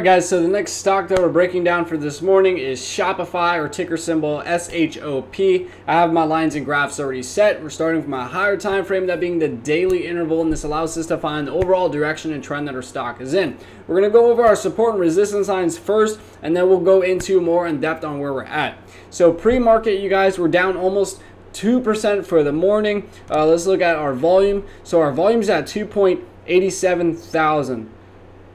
Guys, so the next stock that we're breaking down for this morning is Shopify, or ticker symbol SHOP. I have my lines and graphs already set. We're starting from a higher time frame, that being the daily interval, and this allows us to find the overall direction and trend that our stock is in. We're going to go over our support and resistance lines first, and then we'll go into more in depth on where we're at. So pre-market, you guys, we're down almost 2% for the morning. Let's look at our volume. So our volume is at 2.87 thousand.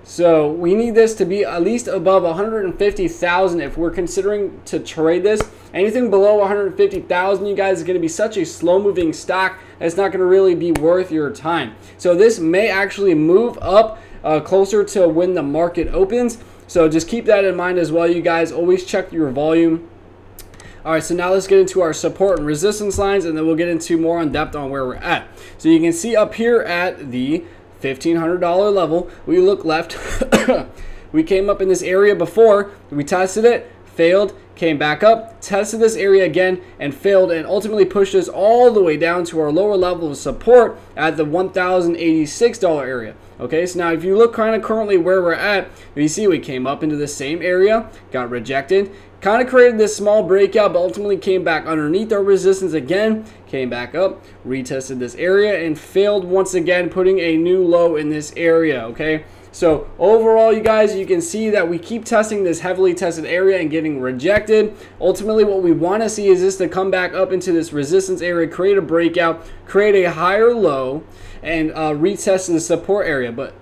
So we need this to be at least above 150,000 if we're considering to trade this. Anything below 150,000, you guys, is going to be such a slow-moving stock that it's not going to really be worth your time. So this may actually move up closer to when the market opens. So just keep that in mind as well, you guys. Always check your volume. All right, so now let's get into our support and resistance lines, and then we'll get into more in depth on where we're at. So you can see up here at the $1,500 level, we look left. We came up in this area before, we tested it, failed, came back up, tested this area again and failed, and ultimately pushed us all the way down to our lower level of support at the $1,086 area. Okay, so now if you look kind of currently where we're at, you see we came up into the same area, got rejected, kind of created this small breakout, but ultimately came back underneath our resistance again, came back up, retested this area, and failed once again, putting a new low in this area. Okay, so overall, you guys, you can see that we keep testing this heavily tested area and getting rejected. Ultimately, what we want to see is this to come back up into this resistance area, create a breakout, create a higher low, and retest the support area. But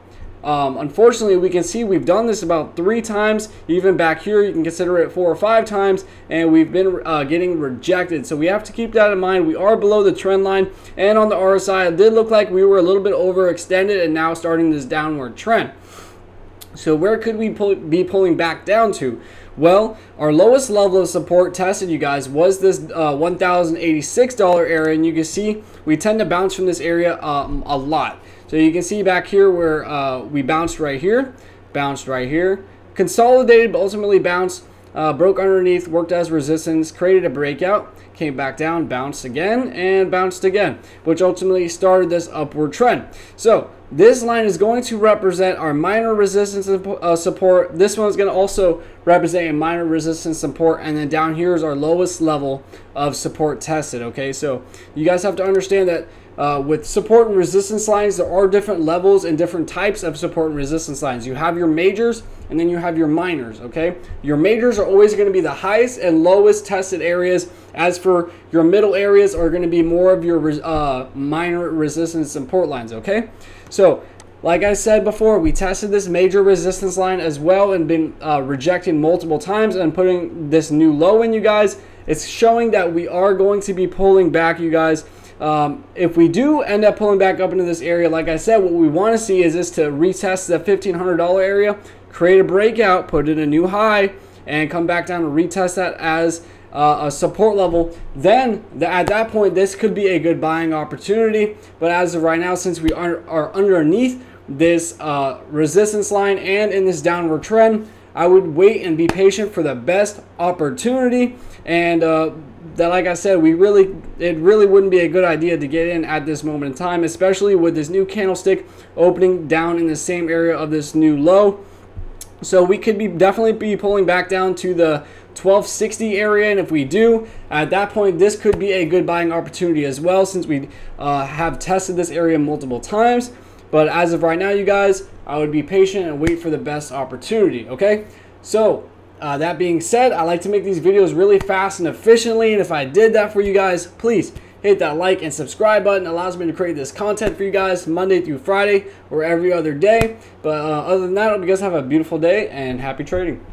unfortunately, we can see we've done this about 3 times. Even back here, you can consider it 4 or 5 times, and we've been getting rejected. So we have to keep that in mind. We are below the trend line, and on the RSI, it did look like we were a little bit overextended and now starting this downward trend. So where could we be pulling back down to? Well, our lowest level of support tested, you guys, was this $1,086 area, and you can see we tend to bounce from this area a lot. So you can see back here where we bounced right here, consolidated, but ultimately bounced, broke underneath, worked as resistance, created a breakout, came back down, bounced again, and bounced again, which ultimately started this upward trend. So this line is going to represent our minor resistance support. This one is going to also represent a minor resistance support, and then down here is our lowest level of support tested. Okay, so you guys have to understand that with support and resistance lines, there are different levels and different types of support and resistance lines. You have your majors, and then you have your minors. Okay, your majors are always going to be the highest and lowest tested areas. As for your middle areas, are going to be more of your minor resistance support lines. Okay, so like I said before, we tested this major resistance line as well and been rejecting multiple times and putting this new low in, you guys. It's showing that we are going to be pulling back, you guys. If we do end up pulling back up into this area, like I said, what we want to see is this to retest the $1,500 area, create a breakout, put in a new high, and come back down and retest that as a support level. Then at that point, this could be a good buying opportunity. But as of right now, since we are underneath this resistance line and in this downward trend, I would wait and be patient for the best opportunity. And that, like I said, it really wouldn't be a good idea to get in at this moment in time, especially with this new candlestick opening down in the same area of this new low. So we could definitely be pulling back down to the 1260 area, and if we do, at that point, this could be a good buying opportunity as well, since we have tested this area multiple times. But as of right now, you guys, I would be patient and wait for the best opportunity. Okay, so that being said, I like to make these videos really fast and efficiently, and if I did that for you guys, please hit that like and subscribe button. It allows me to create this content for you guys Monday through Friday or every other day. But other than that, I hope you guys have a beautiful day and happy trading.